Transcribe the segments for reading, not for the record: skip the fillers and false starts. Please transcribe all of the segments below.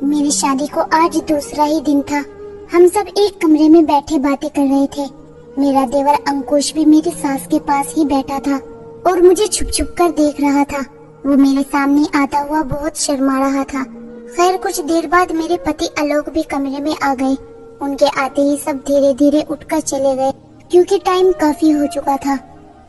मेरी शादी को आज दूसरा ही दिन था। हम सब एक कमरे में बैठे बातें कर रहे थे। मेरा देवर अंकुश भी मेरी सास के पास ही बैठा था और मुझे छुप छुप कर देख रहा था। वो मेरे सामने आता हुआ बहुत शर्मा रहा था। खैर कुछ देर बाद मेरे पति आलोक भी कमरे में आ गए। उनके आते ही सब धीरे धीरे उठकर चले गए क्योंकि टाइम काफी हो चुका था।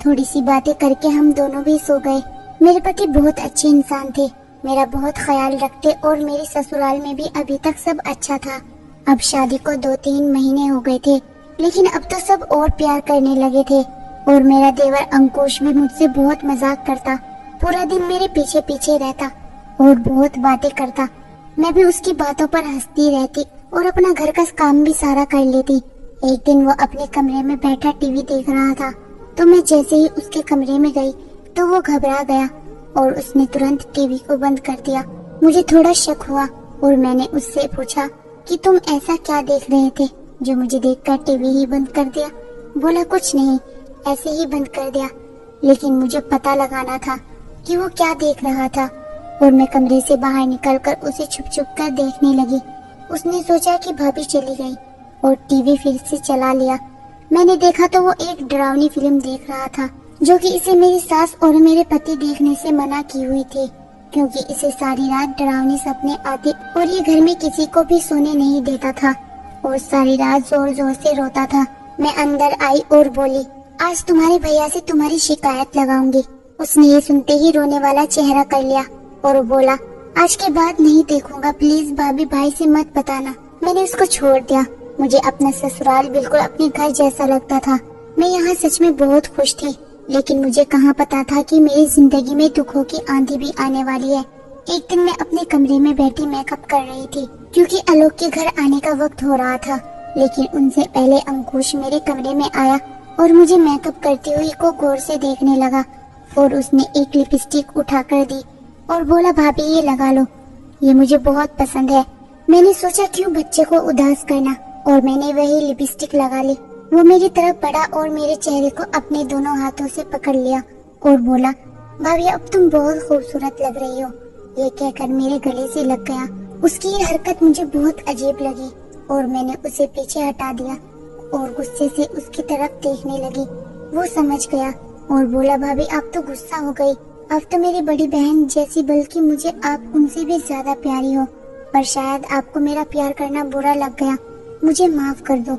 थोड़ी सी बातें करके हम दोनों भी सो गए। मेरे पति बहुत अच्छे इंसान थे, मेरा बहुत ख्याल रखते और मेरे ससुराल में भी अभी तक सब अच्छा था। अब शादी को 2-3 महीने हो गए थे, लेकिन अब तो सब और प्यार करने लगे थे। और मेरा देवर अंकुश भी मुझसे बहुत मजाक करता, पूरा दिन मेरे पीछे पीछे रहता और बहुत बातें करता। मैं भी उसकी बातों पर हंसती रहती और अपना घर का काम भी सारा कर लेती। एक दिन वो अपने कमरे में बैठा टीवी देख रहा था, तो मैं जैसे ही उसके कमरे में गई तो वो घबरा गया और उसने तुरंत टीवी को बंद कर दिया। मुझे थोड़ा शक हुआ और मैंने उससे पूछा कि तुम ऐसा क्या देख रहे थे जो मुझे देखकर टीवी ही बंद कर दिया। बोला कुछ नहीं, ऐसे ही बंद कर दिया। लेकिन मुझे पता लगाना था कि वो क्या देख रहा था और मैं कमरे से बाहर निकलकर उसे छुप छुप कर देखने लगी। उसने सोचा कि भाभी चली गई और टीवी फिर से चला लिया। मैंने देखा तो वो एक डरावनी फिल्म देख रहा था जो कि इसे मेरी सास और मेरे पति देखने से मना की हुई थी, क्योंकि इसे सारी रात डरावनी सपने आते और ये घर में किसी को भी सोने नहीं देता था और सारी रात जोर जोर से रोता था। मैं अंदर आई और बोली, आज तुम्हारे भैया से तुम्हारी शिकायत लगाऊंगी। उसने ये सुनते ही रोने वाला चेहरा कर लिया और बोला, आज के बाद नहीं देखूंगा, प्लीज भाभी भाई से मत बताना। मैंने उसको छोड़ दिया। मुझे अपना ससुराल बिल्कुल अपने घर जैसा लगता था। मैं यहाँ सच में बहुत खुश थी, लेकिन मुझे कहाँ पता था कि मेरी जिंदगी में दुखों की आंधी भी आने वाली है। एक दिन मैं अपने कमरे में बैठी मेकअप कर रही थी क्योंकि आलोक के घर आने का वक्त हो रहा था, लेकिन उनसे पहले अंकुश मेरे कमरे में आया और मुझे मेकअप करती हुई को गौर से देखने लगा और उसने एक लिपस्टिक उठा कर दी और बोला, भाभी ये लगा लो, ये मुझे बहुत पसंद है। मैंने सोचा क्यों बच्चे को उदास करना और मैंने वही लिपस्टिक लगा ली। वो मेरी तरफ बढ़ा और मेरे चेहरे को अपने दोनों हाथों से पकड़ लिया और बोला, भाभी अब तुम बहुत खूबसूरत लग रही हो। ये कहकर मेरे गले से लग गया। उसकी ये हरकत मुझे बहुत अजीब लगी और मैंने उसे पीछे हटा दिया और गुस्से से उसकी तरफ देखने लगी। वो समझ गया और बोला, भाभी आप तो गुस्सा हो गई, आप तो मेरी बड़ी बहन जैसी, बल्कि मुझे आप उनसे भी ज्यादा प्यारी हो, पर शायद आपको मेरा प्यार करना बुरा लग गया, मुझे माफ कर दो।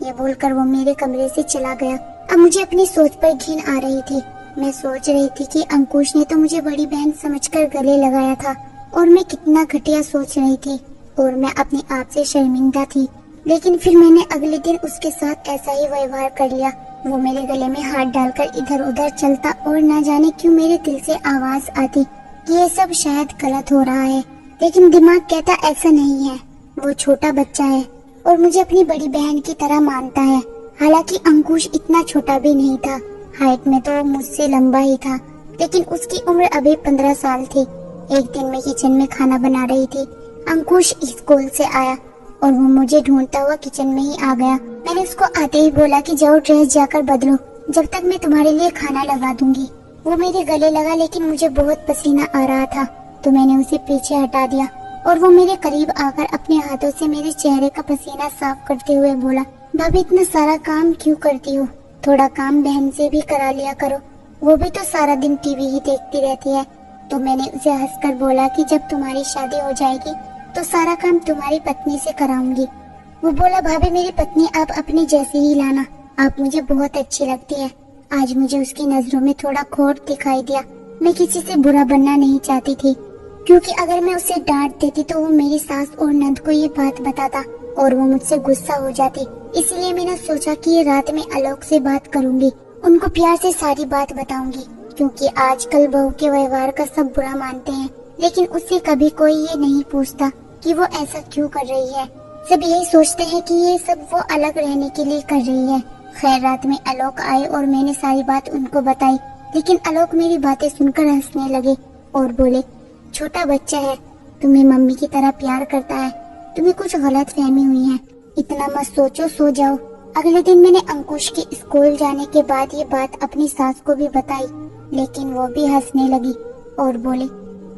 ये बोलकर वो मेरे कमरे से चला गया। अब मुझे अपनी सोच पर घिन आ रही थी। मैं सोच रही थी कि अंकुश ने तो मुझे बड़ी बहन समझकर गले लगाया था और मैं कितना घटिया सोच रही थी और मैं अपने आप से शर्मिंदा थी। लेकिन फिर मैंने अगले दिन उसके साथ ऐसा ही व्यवहार कर लिया। वो मेरे गले में हाथ डालकर इधर उधर चलता और न जाने क्यों मेरे दिल से आवाज आती कि ये सब शायद गलत हो रहा है, लेकिन दिमाग कहता ऐसा नहीं है। वो छोटा बच्चा है और मुझे अपनी बड़ी बहन की तरह मानता है। हालांकि अंकुश इतना छोटा भी नहीं था, हाइट में तो मुझसे लंबा ही था, लेकिन उसकी उम्र अभी 15 साल थी। एक दिन मैं किचन में खाना बना रही थी। अंकुश स्कूल से आया और वो मुझे ढूंढता हुआ किचन में ही आ गया। मैंने उसको आते ही बोला कि जाओ ड्रेस जाकर बदलो, जब तक मैं तुम्हारे लिए खाना लगा दूंगी। वो मेरे गले लगा, लेकिन मुझे बहुत पसीना आ रहा था तो मैंने उसे पीछे हटा दिया और वो मेरे करीब आकर अपने हाथों से मेरे चेहरे का पसीना साफ करते हुए बोला, भाभी इतना सारा काम क्यों करती हो, थोड़ा काम बहन से भी करा लिया करो, वो भी तो सारा दिन टीवी ही देखती रहती है। तो मैंने उसे हंसकर बोला कि जब तुम्हारी शादी हो जाएगी तो सारा काम तुम्हारी पत्नी से कराऊंगी। वो बोला, भाभी मेरी पत्नी आप अपनी जैसी ही लाना, आप मुझे बहुत अच्छी लगती है। आज मुझे उसकी नजरों में थोड़ा खोट दिखाई दिया। मैं किसी से बुरा बनना नहीं चाहती थी, क्योंकि अगर मैं उसे डांट देती तो वो मेरी सास और नंद को ये बात बताता और वो मुझसे गुस्सा हो जाती। इसलिए मैंने सोचा कि ये रात में आलोक से बात करूंगी, उनको प्यार से सारी बात बताऊंगी, क्योंकि आजकल बहू के व्यवहार का सब बुरा मानते हैं, लेकिन उससे कभी कोई ये नहीं पूछता कि वो ऐसा क्यों कर रही है। सब यही सोचते हैं कि ये सब वो अलग रहने के लिए कर रही है। खैर रात में आलोक आए और मैंने सारी बात उनको बताई, लेकिन आलोक मेरी बातें सुनकर हंसने लगे और बोले, छोटा बच्चा है, तुम्हें मम्मी की तरह प्यार करता है, तुम्हें कुछ गलत फहमी हुई है, इतना मत सोचो, सो जाओ। अगले दिन मैंने अंकुश के स्कूल जाने के बाद ये बात अपनी सास को भी बताई, लेकिन वो भी हंसने लगी और बोले,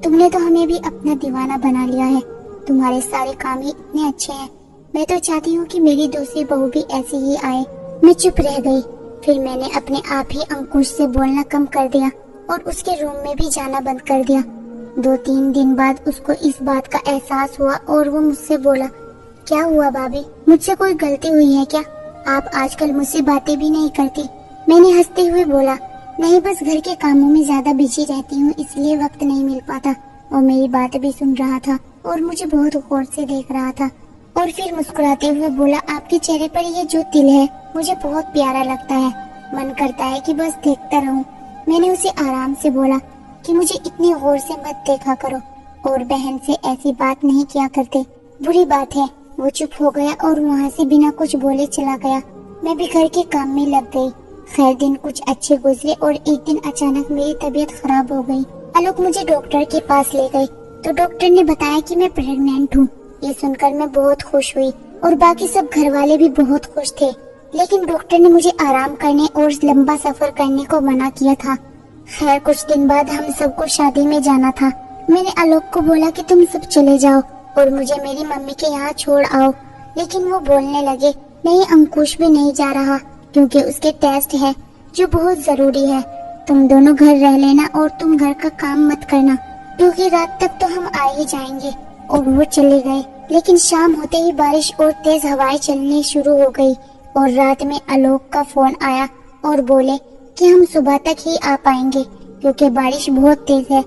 तुमने तो हमें भी अपना दीवाना बना लिया है, तुम्हारे सारे काम ही इतने अच्छे हैं। मैं तो चाहती हूँ कि मेरी दूसरी बहू भी ऐसी ही आए। मैं चुप रह गई। फिर मैंने अपने आप ही अंकुश से बोलना कम कर दिया और उसके रूम में भी जाना बंद कर दिया। 2-3 दिन बाद उसको इस बात का एहसास हुआ और वो मुझसे बोला, क्या हुआ भाभी, मुझसे कोई गलती हुई है क्या? आप आजकल मुझसे बातें भी नहीं करती। मैंने हंसते हुए बोला, नहीं, बस घर के कामों में ज्यादा बिजी रहती हूँ, इसलिए वक्त नहीं मिल पाता। वो मेरी बात भी सुन रहा था और मुझे बहुत गौर से देख रहा था और फिर मुस्कुराते हुए बोला, आपके चेहरे पर ये जो तिल है मुझे बहुत प्यारा लगता है, मन करता है कि बस देखता रहूं। मैंने उसे आराम से बोला कि मुझे इतनी गौर से मत देखा करो और बहन से ऐसी बात नहीं किया करते, बुरी बात है। वो चुप हो गया और वहाँ से बिना कुछ बोले चला गया। मैं भी घर के काम में लग गई। खैर दिन कुछ अच्छे गुजरे और एक दिन अचानक मेरी तबीयत खराब हो गई। आलोक मुझे डॉक्टर के पास ले गए तो डॉक्टर ने बताया कि मैं प्रेग्नेंट हूँ। ये सुनकर मैं बहुत खुश हुई और बाकी सब घर वाले भी बहुत खुश थे, लेकिन डॉक्टर ने मुझे आराम करने और लंबा सफर करने को मना किया था। खैर कुछ दिन बाद हम सबको शादी में जाना था। मैंने आलोक को बोला कि तुम सब चले जाओ और मुझे मेरी मम्मी के यहाँ छोड़ आओ, लेकिन वो बोलने लगे, नहीं, अंकुश भी नहीं जा रहा क्योंकि उसके टेस्ट है जो बहुत जरूरी है। तुम दोनों घर रह लेना और तुम घर का काम मत करना क्योंकि रात तक तो हम आ ही जाएंगे। और वो चले गए, लेकिन शाम होते ही बारिश और तेज हवाएं चलनी शुरू हो गई और रात में आलोक का फोन आया और बोले कि हम सुबह तक ही आ पाएंगे क्योंकि बारिश बहुत तेज है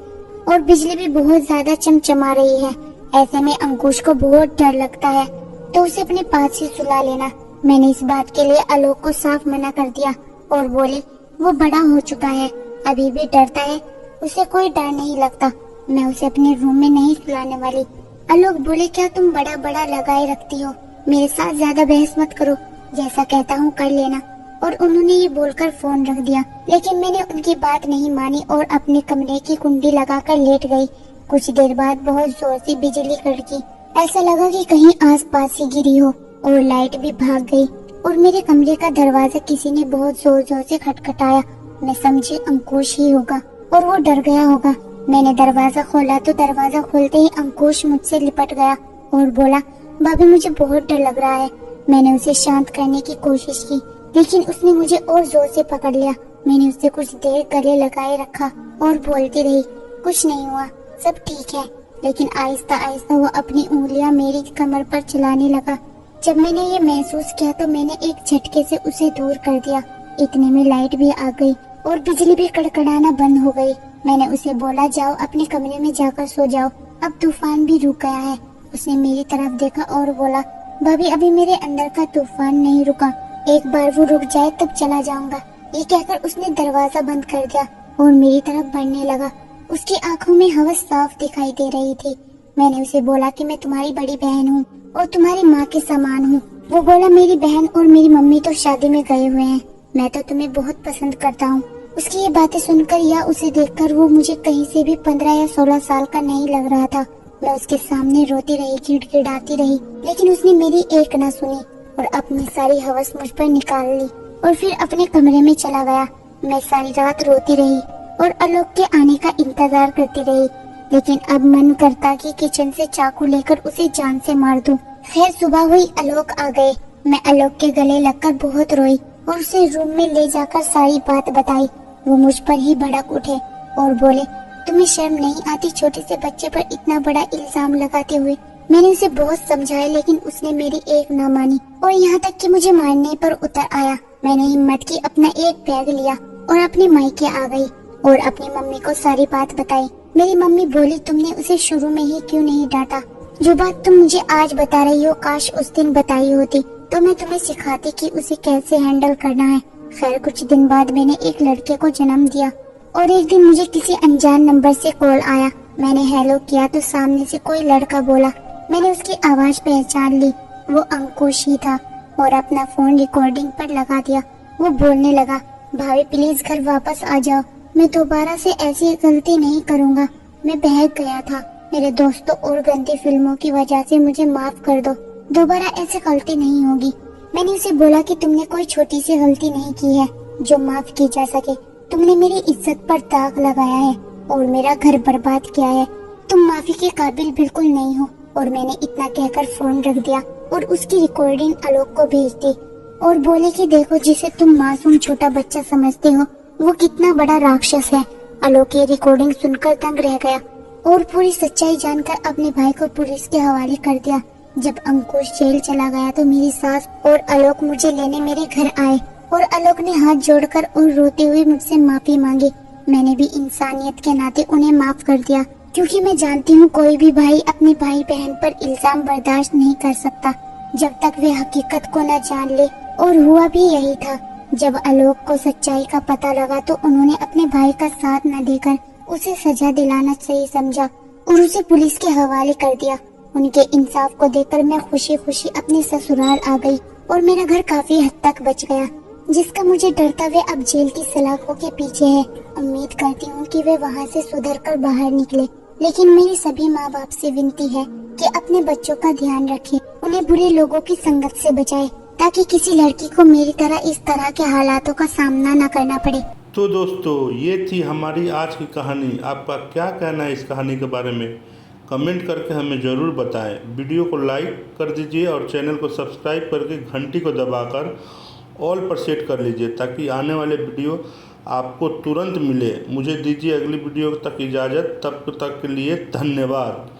और बिजली भी बहुत ज्यादा चमचमा रही है। ऐसे में अंकुश को बहुत डर लगता है तो उसे अपने पास ही सुला लेना। मैंने इस बात के लिए आलोक को साफ मना कर दिया और बोले, वो बड़ा हो चुका है, अभी भी डरता है, उसे कोई डर नहीं लगता, मैं उसे अपने रूम में नहीं सुलाने वाली। आलोक बोले, क्या तुम बड़ा बड़ा लगाए रखती हो, मेरे साथ ज्यादा बहस मत करो, जैसा कहता हूँ कर लेना। और उन्होंने ये बोलकर फोन रख दिया, लेकिन मैंने उनकी बात नहीं मानी और अपने कमरे की कुंडी लगाकर लेट गई। कुछ देर बाद बहुत जोर से बिजली कड़की, ऐसा लगा कि कहीं आसपास ही गिरी हो और लाइट भी भाग गई और मेरे कमरे का दरवाजा किसी ने बहुत जोर जोर से खटखटाया। मैं समझी अंकुश ही होगा और वो डर गया होगा। मैंने दरवाजा खोला तो दरवाजा खोलते ही अंकुश मुझसे लिपट गया और बोला, भाभी मुझे बहुत डर लग रहा है। मैंने उसे शांत करने की कोशिश की, लेकिन उसने मुझे और जोर से पकड़ लिया। मैंने उसे कुछ देर गले लगाए रखा और बोलती रही, कुछ नहीं हुआ, सब ठीक है। लेकिन आहिस्ता आहिस्ता वो अपनी उंगलियां मेरी कमर पर चलाने लगा। जब मैंने ये महसूस किया तो मैंने एक झटके से उसे दूर कर दिया। इतने में लाइट भी आ गई और बिजली भी कड़कड़ाना बंद हो गई। मैंने उसे बोला, जाओ अपने कमरे में जाकर सो जाओ, अब तूफान भी रुक गया है। उसने मेरी तरफ देखा और बोला, भाभी अभी मेरे अंदर का तूफान नहीं रुका, एक बार वो रुक जाए तब चला जाऊंगा। ये कहकर उसने दरवाजा बंद कर दिया और मेरी तरफ बढ़ने लगा। उसकी आंखों में हवस साफ दिखाई दे रही थी। मैंने उसे बोला कि मैं तुम्हारी बड़ी बहन हूँ और तुम्हारी माँ के समान हूँ। वो बोला, मेरी बहन और मेरी मम्मी तो शादी में गए हुए हैं, मैं तो तुम्हें बहुत पसंद करता हूँ। उसकी ये बातें सुनकर या उसे देखकर वो मुझे कहीं से भी 15 या 16 साल का नहीं लग रहा था। मैं उसके सामने रोती रही, गिड़गिड़ाती रही, लेकिन उसने मेरी एक न सुनी और अपनी सारी हवस मुझ पर निकाल ली और फिर अपने कमरे में चला गया। मैं सारी रात रोती रही और आलोक के आने का इंतजार करती रही, लेकिन अब मन करता कि किचन से चाकू लेकर उसे जान से मार दूं। खैर सुबह हुई, आलोक आ गए। मैं आलोक के गले लगकर बहुत रोई और उसे रूम में ले जाकर सारी बात बताई। वो मुझ पर ही भड़क उठे और बोले, तुम्हें शर्म नहीं आती छोटे से बच्चे पर इतना बड़ा इल्जाम लगाते हुए? मैंने उसे बहुत समझाया, लेकिन उसने मेरी एक ना मानी और यहाँ तक कि मुझे मारने पर उतर आया। मैंने हिम्मत की, अपना एक बैग लिया और अपने मायके आ गई और अपनी मम्मी को सारी बात बताई। मेरी मम्मी बोली, तुमने उसे शुरू में ही क्यों नहीं डांटा? जो बात तुम मुझे आज बता रही हो, काश उस दिन बताई होती तो मैं तुम्हें सिखाती कि उसे कैसे हैंडल करना है। खैर कुछ दिन बाद मैंने एक लड़के को जन्म दिया और एक दिन मुझे किसी अनजान नंबर से कॉल आया। मैंने हेलो किया तो सामने से कोई लड़का बोला। मैंने उसकी आवाज पहचान ली, वो अंकुश ही था और अपना फोन रिकॉर्डिंग पर लगा दिया। वो बोलने लगा, भाभी प्लीज घर वापस आ जाओ, मैं दोबारा से ऐसी गलती नहीं करूँगा। मैं बहक गया था, मेरे दोस्तों और गंदी फिल्मों की वजह से मुझे माफ कर दो, दोबारा ऐसी गलती नहीं होगी। मैंने उसे बोला कि तुमने कोई छोटी सी गलती नहीं की है जो माफ की जा सके। तुमने मेरी इज्जत पर दाग लगाया है और मेरा घर बर्बाद किया है। तुम माफी के काबिल बिल्कुल नहीं हो। और मैंने इतना कहकर फोन रख दिया और उसकी रिकॉर्डिंग आलोक को भेज दी और बोले कि देखो, जिसे तुम मासूम छोटा बच्चा समझते हो वो कितना बड़ा राक्षस है। आलोक ये रिकॉर्डिंग सुनकर दंग रह गया और पूरी सच्चाई जानकर अपने भाई को पुलिस के हवाले कर दिया। जब अंकुश जेल चला गया तो मेरी सास और आलोक मुझे लेने मेरे घर आए और आलोक ने हाथ जोड़कर और रोते हुए मुझसे माफी मांगी। मैंने भी इंसानियत के नाते उन्हें माफ कर दिया, क्योंकि मैं जानती हूँ कोई भी भाई अपनी भाई बहन पर इल्जाम बर्दाश्त नहीं कर सकता जब तक वे हकीकत को न जान ले। और हुआ भी यही था। जब आलोक को सच्चाई का पता लगा तो उन्होंने अपने भाई का साथ न देकर उसे सजा दिलाना सही समझा और उसे पुलिस के हवाले कर दिया। उनके इंसाफ को देखकर मैं खुशी खुशी अपने ससुराल आ गई और मेरा घर काफी हद तक बच गया, जिसका मुझे डर था वे अब जेल की सलाखों के पीछे है। उम्मीद करती हूँ कि वे वहाँ से सुधर कर बाहर निकले, लेकिन मेरी सभी माँ बाप से विनती है कि अपने बच्चों का ध्यान रखें, उन्हें बुरे लोगों की संगत से बचाएं, ताकि किसी लड़की को मेरी तरह इस तरह के हालातों का सामना न करना पड़े। तो दोस्तों, ये थी हमारी आज की कहानी। आपका क्या कहना है इस कहानी के बारे में? कमेंट करके हमें ज़रूर बताएं। वीडियो को लाइक कर दीजिए और चैनल को सब्सक्राइब करके घंटी को दबाकर ऑल पर सेट कर लीजिए, ताकि आने वाले वीडियो आपको तुरंत मिले। मुझे दीजिए अगली वीडियो तक इजाज़त। तब तक के लिए धन्यवाद।